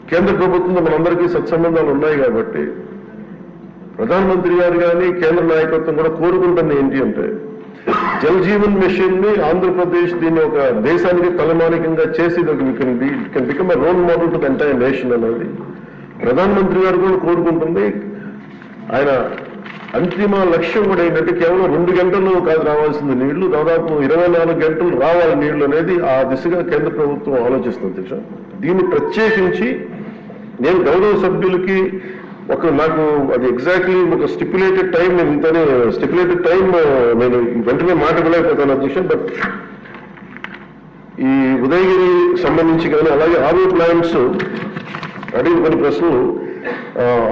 కేంద్ర ప్రభుత్వంతో మనందరికీ సత్సంబంధాలు ఉన్నాయి కాబట్టి ప్రధానమంత్రి గారు కానీ కేంద్ర నాయకత్వం కూడా కోరుకుంటుంది ఏంటి అంటే జల్ జీవన్ మిషన్ ని ఆంధ్రప్రదేశ్ దీన్ని ఒక దేశానికి తలమానికంగా చేసి can become a role model to the entire nation అనేది ప్రధానమంత్రి గారు కూడా కోరుకుంటుంది. ఆయన అంతిమ లక్ష్యం కూడా ఏంటంటే కేవలం 2 గంటలు కాదు రావాల్సింది నీళ్లు, దాదాపు 24 గంటలు రావాలి నీళ్లు అనేది ఆ దిశగా కేంద్ర ప్రభుత్వం ఆలోచిస్తుంది అధ్యక్ష. దీన్ని ప్రత్యేకించి నేను గౌరవ సభ్యులకి నాకు అది ఎగ్జాక్ట్లీ ఒక స్టిప్యులేటెడ్ టైం నేను ఇంతనే స్టిప్యులేటెడ్ టైం నేను వెంటనే మాట్లాడలేకపోతాను అధ్యక్ష. బట్ ఈ ఉదయగిరి సంబంధించి కానీ అలాగే ఆర్ఓ ప్లాంట్స్ అడిగిన కొన్ని ప్రశ్నలు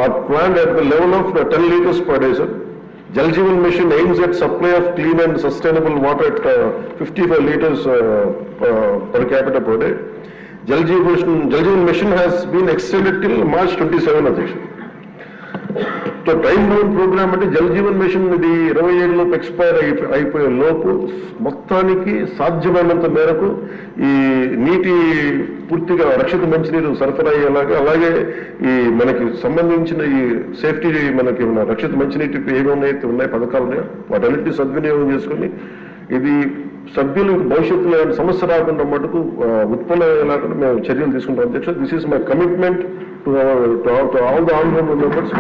are planned at the level of 10 liters per day, sir. Jal Jeevan Mission aims at supply of clean and sustainable water at 55 liters per capita per day. Jal Jeevan Mission has been extended till March 27, Adhyaksh. So time bound program అంటే Jal Jeevan machine ఇది 27లోపు expire అయిపోయే లోపు మొత్తానికి సాధ్యమైనంత మేరకు ఈ నీటి పూర్తిగా రక్షిత మంచినీరు సరఫరా అయ్యేలాగా, అలాగే ఈ మనకి సంబంధించిన ఈ సేఫ్టీ మనకి ఉన్న రక్షిత మంచినీటి ఏమైతే ఉన్నాయి పథకాలు ఉన్నాయో వాటన్నిటిని సద్వినియోగం చేసుకుని ఇది సభ్యులకు భవిష్యత్తులో సమస్య రాకుండా మటుకు ఉత్పన్నమయ్యేలాగా మేము చర్యలు తీసుకుంటాం అధ్యక్ష. This is my commitment to all the honorable members,